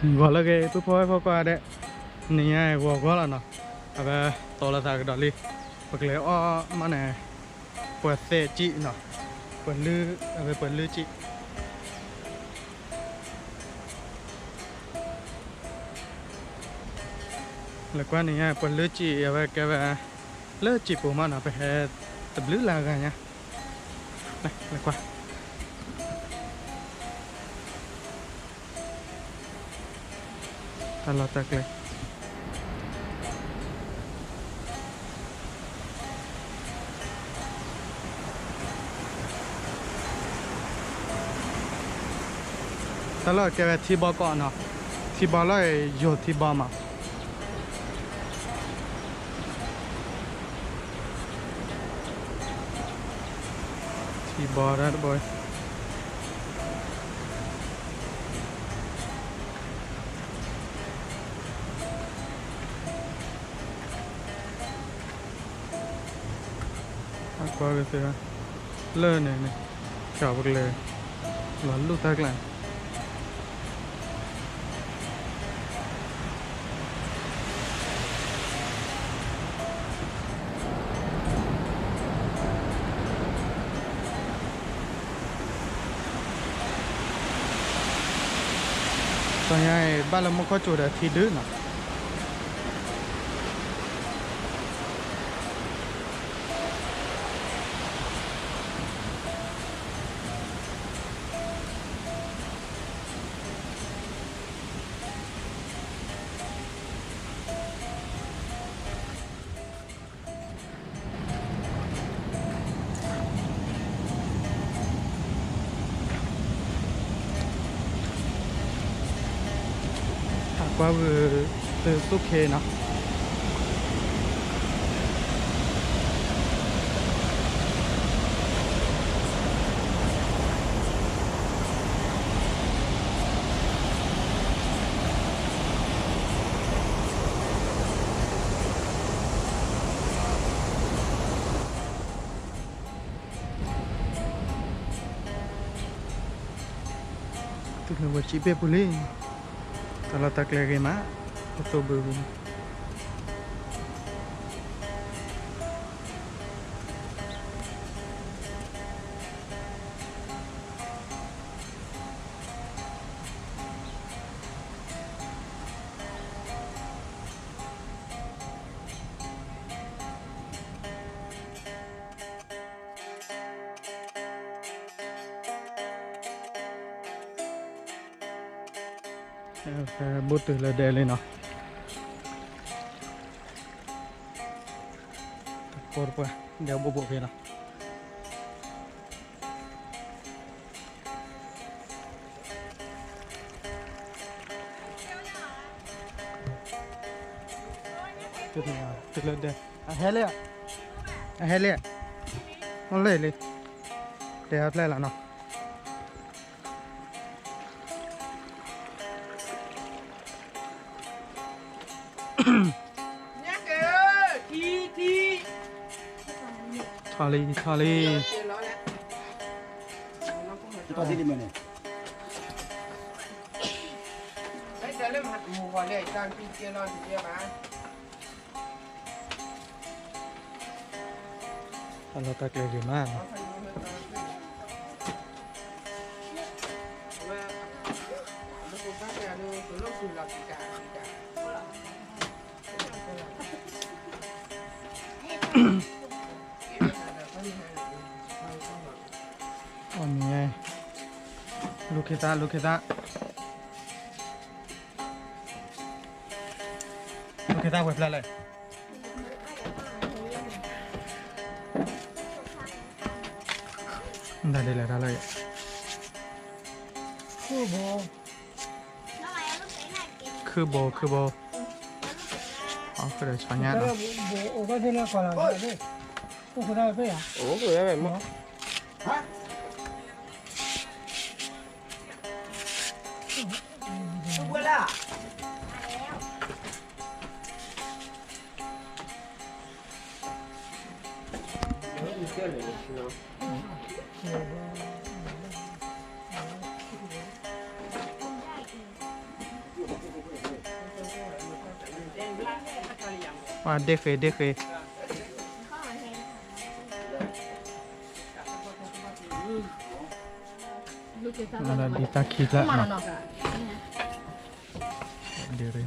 gọi là cái tôi phơi qua đấy này ai vừa có là nó à về to là sao cái đó đi bậc lẽ mà này bậc xe chị nó bậc lư về bậc lư chị là quan này nha bậc lư chị về cái về lư chị của mà nó phải tập lư là cái nha này là quan ta lo tạc lên ta lo cái về thi bao con nó thi bao lại vô thi bao mà thi bao đó boy qua cái gì lơ này này chào bậc lề là lúc tạc lại còn này ba là một có chủ đề thi đứa nào qua vừa từ tốt kê nó tức là vừa chỉ biết bù li kalau tak lagi mak atau belum bút từ là đè lên nó cột qua đeo bộ về nó từ là đè hết lên nó lấy đi để hấp lại là nó Charlie Kita di mana? Đấy giờ lên hạt mù vào đây đang đi kia non thì kia mà. kalau tak lagi mana oh ni lu kita web lại đây là ra lạiคือโบอ๋อคือเดี๋ยวช้อนยัด โอ้ก็ที่น่าก่อนละเลยโอ้คุณได้ไปอ่ะ Ủa người đó mày mất. Không quên à? ว่าเด็กเคยอะไรดีตาคิดละเนาะเดี๋ยวเลย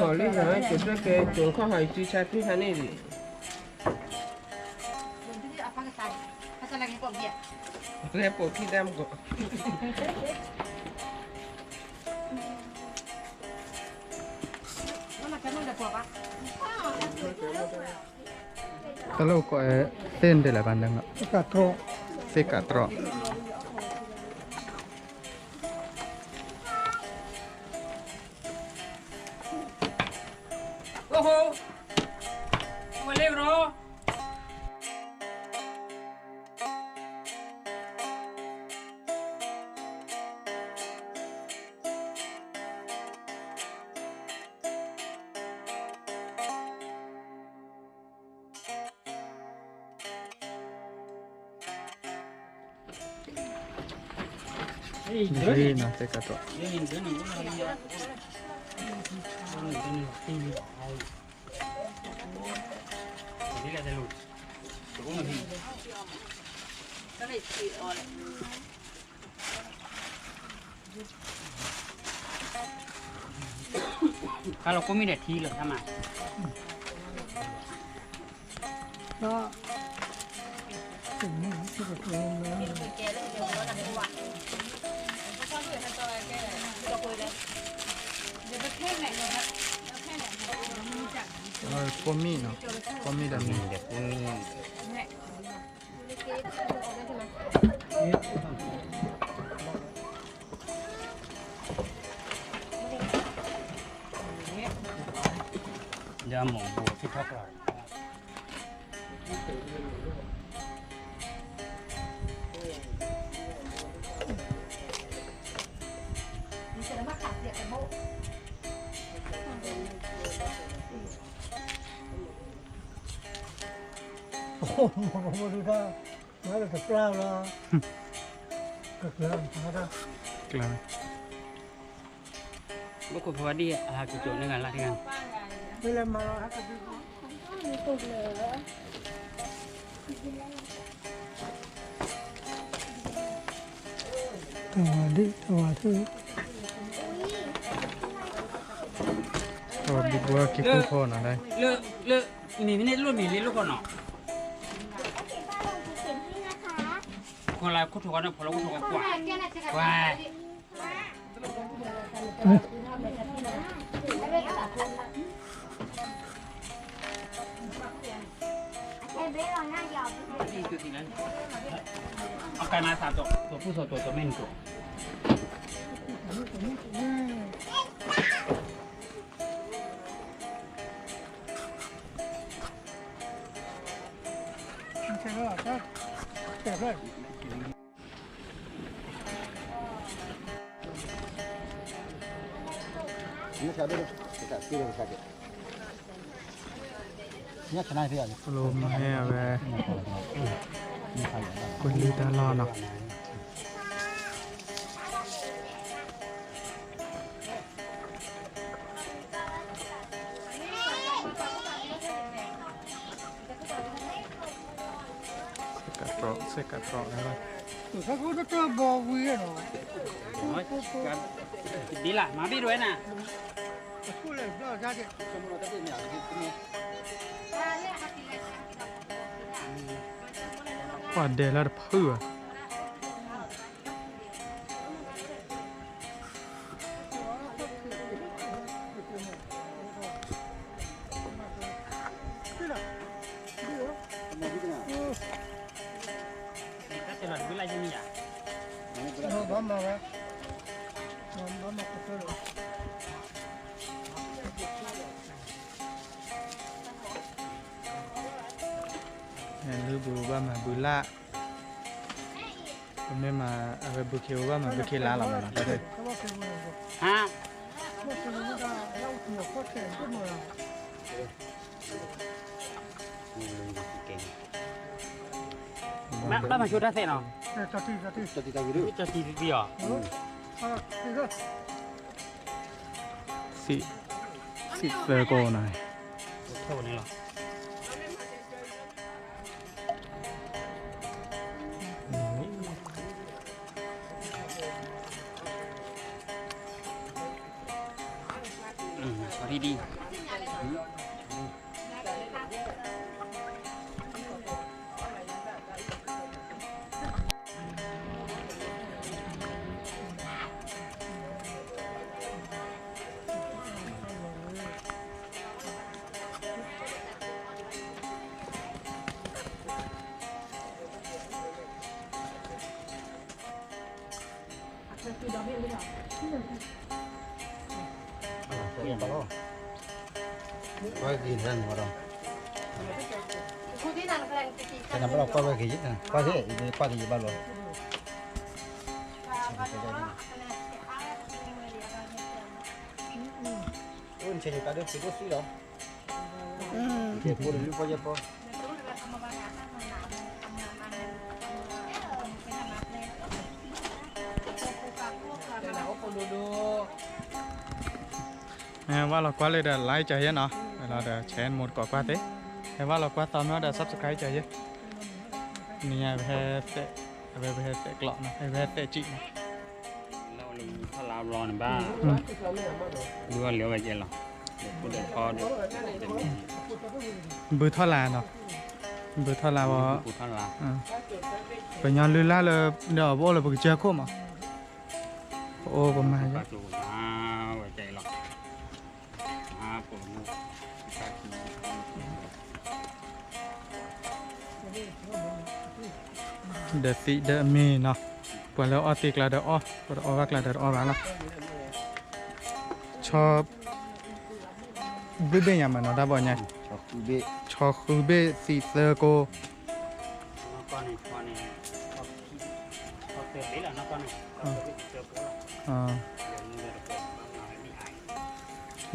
ขอเล่นนะจุดด้วยเกจงข้อหอยจีชาที่ฮันนี่ดิเรียกปกที่ดำก่อน ตลกก็เส้นเดี๋ยวละบันดังอ่ะ กระโตร เสกะตรอ โอ้โหมาเร็วรอ นี่นะเสกะตรอ Kalau kami dah tiga sama. ก็สิ่งนี้ที่กระโตรนะ ก็มีเนาะก็มีดังนี้ Dia mau buat kita apa? โอ้โหมาดูท่ามาดูกับปลาละกับเรือมาท่าก ลาง Buku bawa dia, cucuk dengan lah dengan. เวลามาฮักกับ ตัวที่ ก็บิ๊กว่าคิดคู่พ่อนะได้ Le, ini lu kono. Kalau aku tuh kono, kalau aku tuh kuat. Wah. Itu tinggal. Oke, mas satu. Tuh pusat tuh main tuh. ใช่ไหมล่ะก็เก็บเลย นี่ชาด้วยนี่ชาด้วยชาด้วยนี่ขนาดเท่าไหร่ ลมแห่แว นี่ใครอ่ะ คนลีตลอดเนาะเสกะตรอแล้ว ถ้าคุณจะบอกวิ่งเนาะ Đi lah, mà biết rồi nè. คุณเลยปลาจ้าเด็ก ว่าเดลัดเพื่อ Kita jalan dulu aja nih ya. เราบ้ามาแล้วบ้ามาก็ตัว ลือบูว่ามาบูล่าผมไม่มาเอาไปบูเคียวว่ามาบูเคียลาหรอกนะได้เลย Ha? ว่าคือว่าเราเกี่ยวข้อแขนก็มา Mbak mà chuột ra thế nào? Tati. Jadi tak gitu. จะตีดีอ่ะ Tiga. สิเซอร์โกหน่อย เท่านี้หรอพอดีดีPagi dan orang. Kuti nang keren kiki. Kenapa apa pagi kan? Pagi ini pagi baru. Oh, ini jadi kado tidur sih dong. Oke, boleh lupa aja po.ว่าเรากว่าเลยเดี๋ยวไลค์ใจเย็นเนาะเราเดี๋ยวแชร์หมดก่อนกว่าเต้แต่ว่าเรากว่าตอนนี้เดี๋ยวซับสไครต์ใจเย็นนี่ไงแพ้เตะแพ้เตะเกาะนะแพ้เตะจินะ เราเลยถ้าเรารอหนึ่งบ้าดูว่าเหลือไว้เจนหรอเดี๋ยวพอเดี๋ยว บือท่อลาเนาะบือท่อลาวะ ปูท่านละ เป็นยันลือละเลยเดี๋ยวบอกเลยบอกเจ้าโคมอ่ะโอ้ประมาณ ป นี้ ลาจูไว้ใจหรอกปูมูปลาจู เดติเดมีเนาะปวดแล้วออติกละเดี๋ยวปวดออวักละเดี๋ยวออวักละชอบบิเบยังมันเนาะได้บ่เนี่ย Cok ube. ชอบคูเบสีเซอร์โก ก้อนนี้พอเติมนี้แหละนะก้อนนี้เติมแล้ว อ่า เดี๋ยวเปิดไม่อาย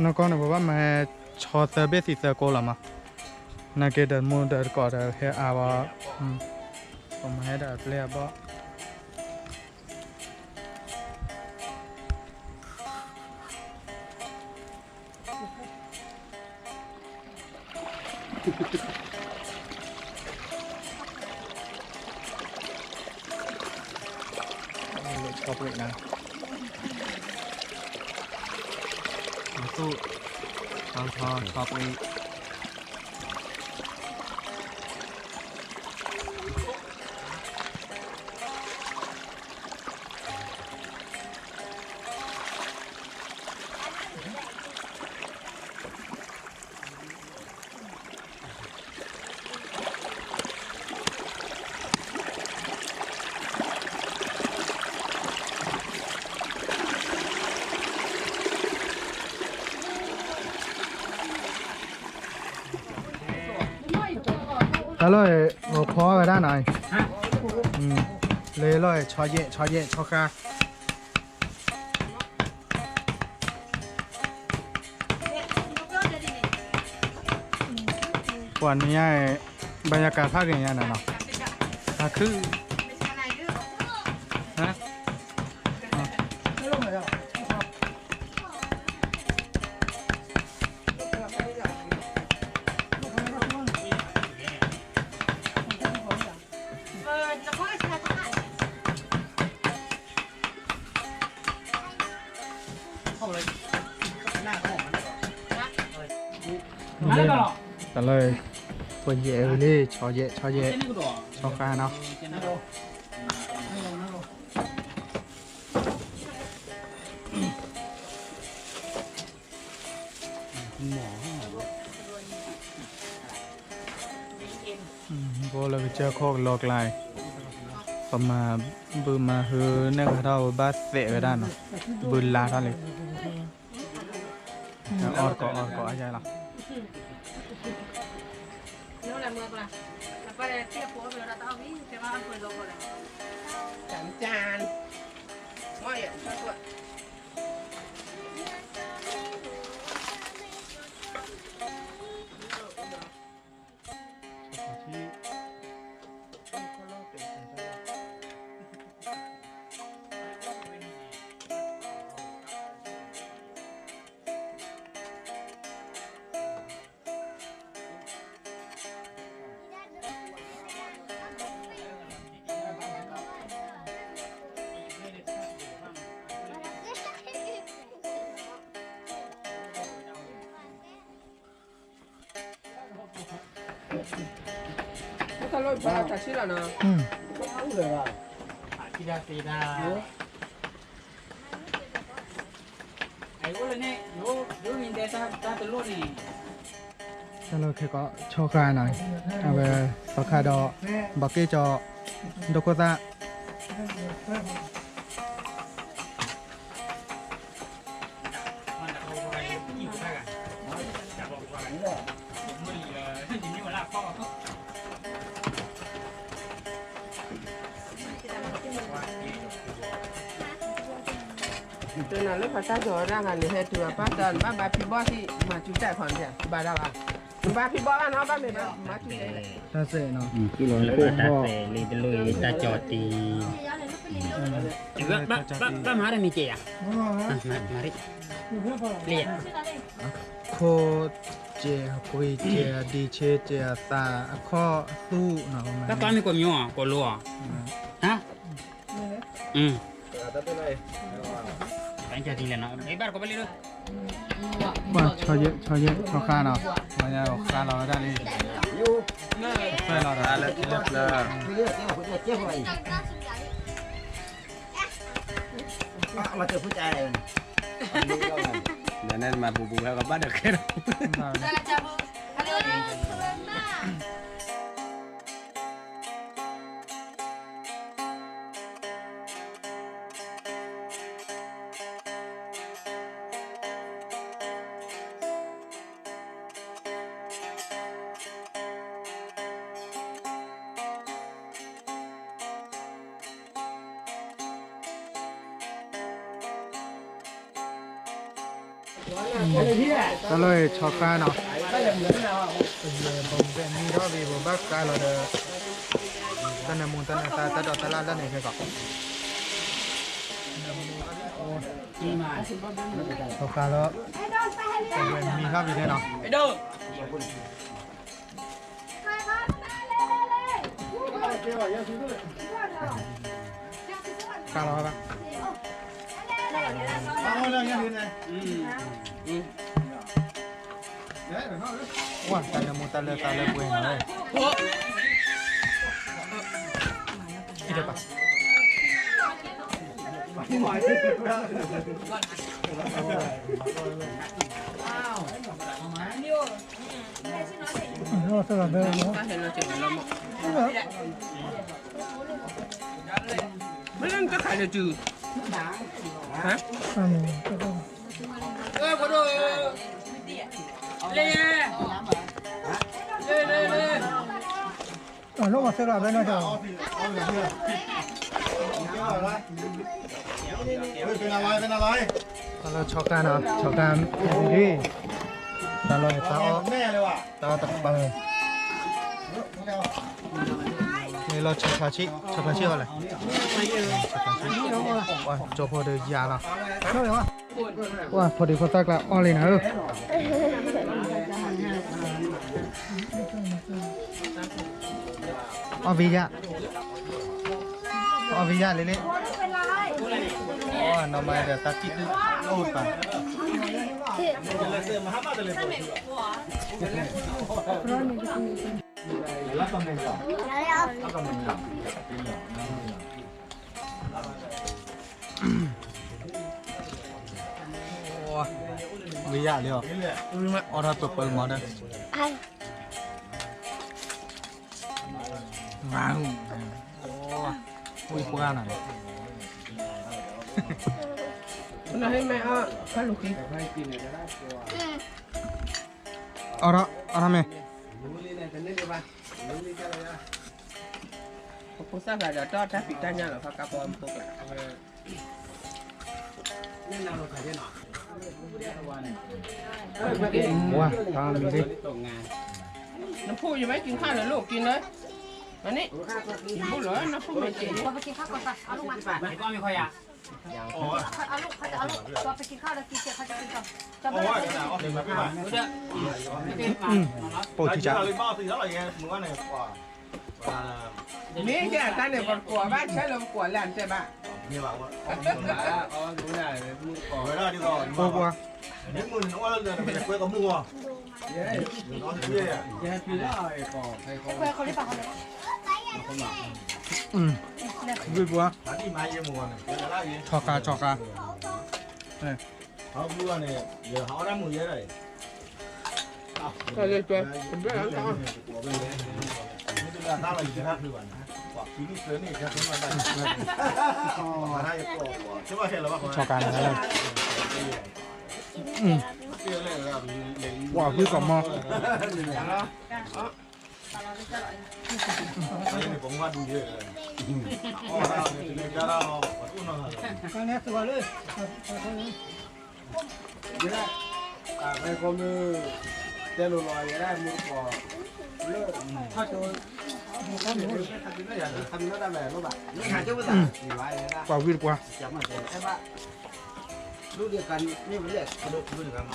นกเนี่ยบอกว่ามาชอบเซอร์เบสีเซอร์โกละมานักเก็ตมูเดอร์ก็เดอร์เฮอาวาผมให้เดอร์เพลย์บ่ ชอบเลยนะสู้ชอบเลยแล้วเลยพอไปได้หน่อยเลยชอเย่ชอคาวันนี้บรรยากาศภาคอย่างเงี้ยนะเนาะคือฮะแต่เลยปวดเย่เลยชอเย่ชอคาเนาะโบเราไปเจอโคกหลอกลายประมาณบืมาฮือเนี่ยก็เท่าบ้าเสะไปได้เนาะบืนลาเท่าเลยออดก็อาจารย์ล่ะ No la muevo la. La pared que puedo ver ahora está bien, se va a poner loco la. จานไม่อ่ะตัว น他老把他吃了呢。 อืม ဟုတ်တယ်က ที่ดาสีดาไอ้คนนี้ยูมินเดต้าตะลุนี่ แล้วเราแค่ก็ชอคาหน่อยเอาไปสคาดอบักเกจอดกตา มันจะเอาไปยิ่งกว่ากันจะบอกว่ามือทีนี้เวลาพ่อ 对呢，你把他做让俺你还做把咱把皮包是嘛就在旁边，把它吧。你把皮包啊，然后把没把嘛就在。 ตาเสเนาะ กิโลละตาเตลีตะลุยตาจอตีบ้ามาได้มีเจีย อ๋อฮะ มาดิ อยู่เพื่อพอ เลีย โคเจคุยเจดีเชเจตาข้อสู้เนาะ แล้วก็มีกว่ามีอ่ะกว่าลัวฮะตั้งใจดีเลยเนาะไอ้บ้านก็ไปเลยด้วย ว่าชอเยอะชอคาเนาะมันจะคาเราได้เลยใส่เราได้แล้วกินแล้ว ဒီလိုကိုကိုကျက်ဟိုလိုက်မတ်ဖူးကြတယ် เดี๋ยวนั้นมาบูแล้วก็บ้านเด็กแค่นั้น ก็เลยชอคาเนาะผมเป็นมีรอบผมบักกาเราเด้อตอนนั้นมุนตอนนั้นตาดอตลาดนี่แค่ก็ นี่มา ชอคาแล้วมีรอบอยู่เนาะ ไอ้ดู กาเราปะว่าตอนนั้นมุนตาเลยบุ้ยเลยคิดได้ปะ รอสลับเดิมเนาะ 他现在这个了嘛？没人这看着就，啊？ อืมก็ต้อง 我这嘞， อ่ะลงมาสลับได้เนาะจ้ะ เราชอคาเนาะชอคาดีตาลอยตาอ้อตาตะบังนี่เราชอคาชิอะไรว่าจบพอเดียวยาละ เท่าไหร่วะ ว่าพอดีพอตักละอ้อเลยนะอ้อวิยาเลยอ๋อน้ำมันเดี๋ยวตักกินโอ้ป่ะ วิยาเลยอ๋อไม่ออร์ตัวเปิลมาเด้อว้าวโอ้ยปวดหน่อย 那还没啊？看路给。 เอาละไหม 我上来了，到他比单家了，他干不完不干。 ว้าตามมีดิ น้ำพุยังไม่กินข้าวเลยลูกกินเลยอันนี้พูดเหรอน้ำพุไม่กิน ไปกินข้าวก่อนไปเอาลูกมา ไอ้ก้อนมีใครอ่ะ เอาลูกเขาจะเอาลูกตัวไปกินข้าวแล้วกินเสร็จเขาจะกินต่อจะไม่ ดูเด้อไม่ได้มา โปรดที่จะ นี่แกตั้งแต่ก่อนกลัวบ้านใช่ลมกลัวแหลมใช่ปะ โปรดว่า những người nó là phải quay có mua nó thì ghê à วิบัว bán đi mai mua này cái là gì ชอกาเนี่ย họ mua này giờ họ đang mua gì đây ก็เลยตัวผมไม่รู้จัก nhưng là tao là gì khác thường quả chín lớn này chắc chắn là đây mà đây chứ mà hiện là bác ชอกาอะไรว่าคือกอมอ đây cũng qua đủ gì ra đâu nó ครั้งนี้ตัวเลย ไปก็มือเจ้าลอยได้มือก่อเลิกถ้าโจรทำแล้วได้แบบรู้ป่ะ những hàng chứ bây giờ ไว้เลยนะ ว่าวิบัว chấm mà thế ใช่ป่ะรู้เดียวกันนี่มันเรียก được làm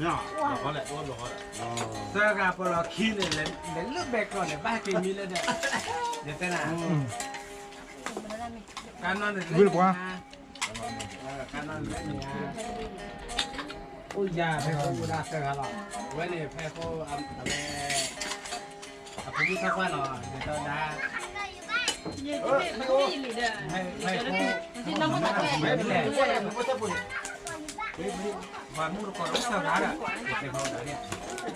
nhỏ có lẽ tôi được rồi เสื้อกาพอเราขี้เลยเล่นเลือกแบกก่อนเนี่ยบ้ากินมีเลยเนี่ยเดี๋ยวแต่น่ะการนอนเนี่ยการนอนเล่นเนี่ยอุ้ยยาแพ้เขาบูดาเสื้อหรอไว้เนี่ยแพ้เขาอะไรผมมีทักว่าหรอเดี๋ยวตอนนั้น ไม่รู้อีหลีเด้อ ให้เขา ที่น้องมันตะแกรง ไม่เป็นไร mình có chấp nhận วันมูรกอต้องเสื้อร้านอ่ะเดี๋ยวเขาเนี่ย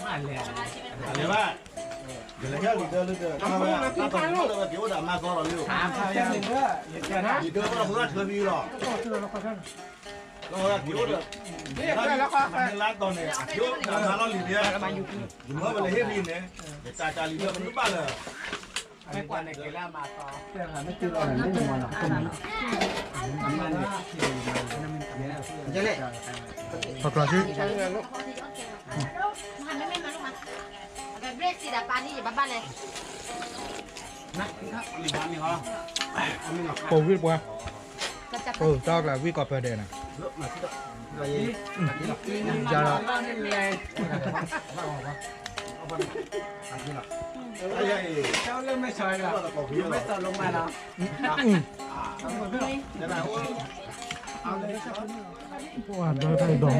มาเลย đấy ba để lấy theo liter ta tổng nó là kiểu đã mà có là liều ถามเขาอย่างนึงก็เดี๋ยวนะ liter nó là cũng là thừa vi rồi ตัวเราก็ท่าน nó là kiểu được เรียกได้แล้วก็ มันล้านตอนเนี่ยkiểu đã mà nó liter dùng hết về hết lin đấy để cha literมันรู้ป่ะเลย ไม่กว่าในเกล้ามาต่อเสื้อผ้าไม่ตื่นอะไรไม่มัวหรอกคนนี้มันเนี่ยจะเละ ปากกาชื่อ หันไม่มาลูกมาแบบเบรกสิดาปานี่อย่าบ้าเลย นะนี่ครับนี่ครับนี่หรอ โปวิบัว จะจับ โอ้จอกละวิกอเปเดนะ ยาละเจ้าเริ่มไม่ชอยแล้วไม่ต่อลงมาแล้ว ว่าได้ดอง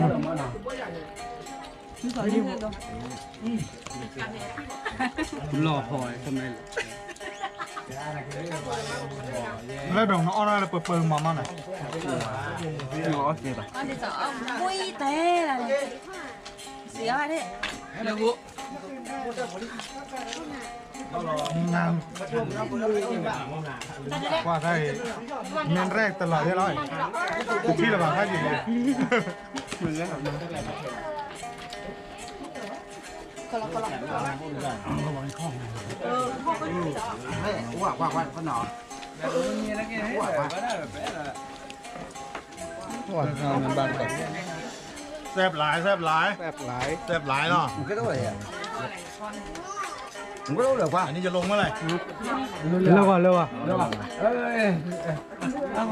หล่อหอยทำไม แล้วดองน้องอะไรเปิดมามาหน่อย หล่อเสียบ อันที่สองมุ้ยเต้อะไรเสียอะไรเนี่ย แล้วกู ว่าได้เมนแรกตลอดได้ร้อยกูพี่ระบาดท่าอยู่เลย ว่าก็หนอแล้วมีอะไรกันให้ก็ได้แบบนี้แหละ ว่าทางนั้นบ้านก่อน xếp lại แบบหลาย xếp lại nó cái đó vậy không có đâu được qua anh đi cho lông mới này เร็วกว่าเร็วกว่า đúng không ơi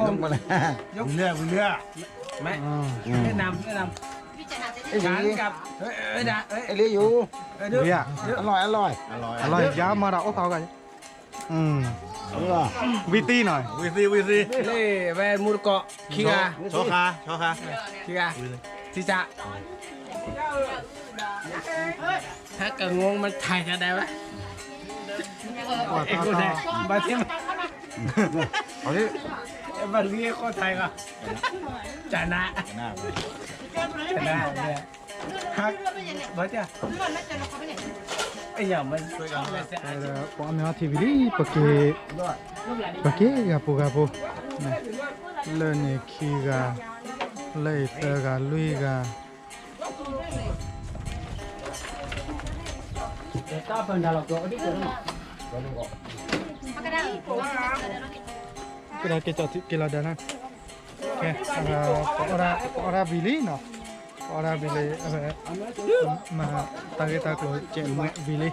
lông qua này vừa lia ไม่แนะนำ พิจารณาจะ ไอ้หานกับไอ้เลี้ยอยู่ เบีย อร่อย อร่อยยามาดาโอ้เขากันวิตี้หน่อย vi si เล่แวนมูลเกาะขี้กา cho kha ขี้กาที่จะถ้าเกิดงงมันถ่ายจะได้ไหม ว่า เอ็ก ต่อ ซ์ ต่ ไท อย บ้านที่ เอาดิ บ้านเลี้ยคนไทยก็ชนะเนี่ยฮักบ้านเจ้าไอ้ยามัน ปอมยาทีวีดีปะเกกับปูกับปูเลนคีกาเลยเตอร์กาลุยกา ก็เป็นดาวโกะที่เกิดมา กระดาษ ก็ได้เกจติกิลาดานะโอเคปอราบิลีเนาะปอราบิลีมาตาเกตาโกเจลเมบิลี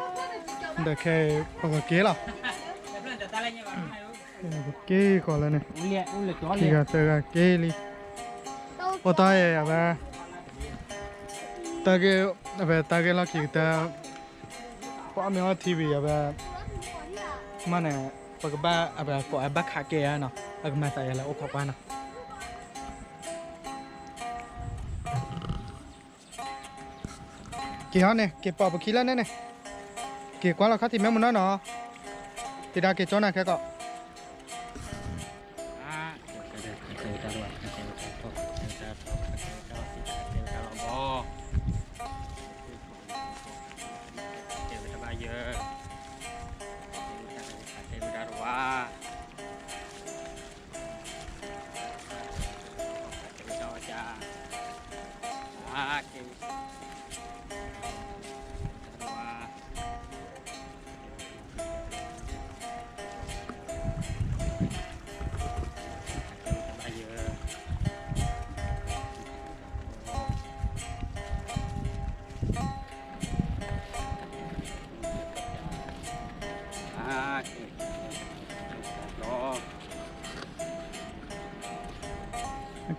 เด็กแค่ปกเกล่ะเกก่อนเลยเนี่ย เลี้ยจ้อ คี เลี้ย กาเตอร์กาเกลีโอตายอะแบบตาเกแบบตาเกล่ะคีตาปอมยาทีวีอะแบบมันเนี่ยปกบ้าอะแบบปอบักคาเกะเนาะอะมาใส่แล้วโอ้ขอบคุณนะ กี่ฮะเนี่ยกี่ปอบกี่แล้วเนี่ยกี่กว่าเราคัดที่แม่มันน้อยเนาะที่ได้กี่จ้อน่ะแค่ก็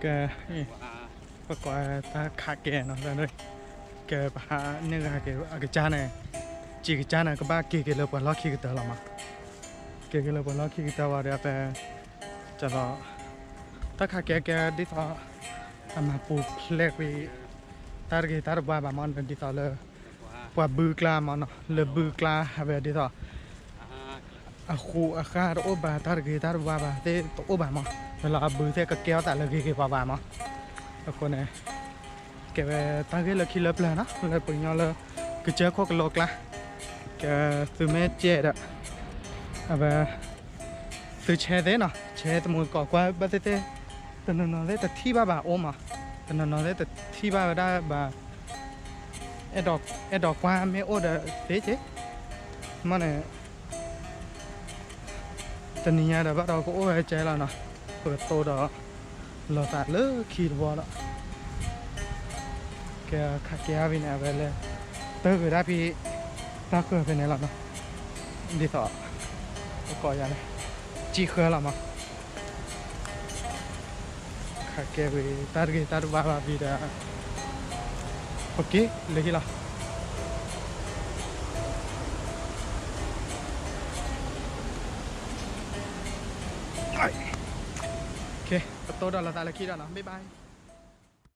แกประกอบตาขาแกเนาะแล้วเลยแกพาเนี่ยแกอาจารย์เนี่ยจีกจานเนี่ยก็บ้าเกเลยปนล็อกขี้กันตลอดมาเกเลยปนล็อกขี้กันตลอดเดี๋ยวไปจะรอตาขาแกดิต่อทำมาปูเล็กไปตาร์บ้ามันเป็นดิต่อเลยว่าบือกลามันเนาะเลยบือกลาเอาไปดิต่ออาคาโอบาตาร์บ้าเตโอบามันเวลาบือเท่ก็แก้วแต่ละกี่ป่าวมาแล้วคนเนี่ยแกไปตั้งกี่ละคิดเล็บเลยนะเลยปุ่นยอเลยก็เจอข้อกโลกละแกซื้อแม่เจ็ดอะแบบซื้อแช่เด้เนาะแช่ตะมุนก่อกว่าบ้านเต้แต่นอนได้แต่ที่บ้าโอมาแต่นอนได้แต่ที่บ้าได้บ้าไอ้ดอกว่าไม่โอ้เด้เจ๊มันเนี่ยแต่เนี่ยเดี๋ยวเราก็โอ้ใจแล้วเนาะเปิดโตดอกเราตัดเลยขีดบอลละแกขัดแกวินอะไรเลยเตอร์ก็ได้พี่ตาเกลือเป็นไงล่ะเนาะดีต่อก็อย่างนี้จีเกลือละมั้งขัดแกวิตาร์บ้าบีดาโอเคเลยกี่ละโอเคตัวเราตัดเลยคิดแล้วนะบ๊ายบาย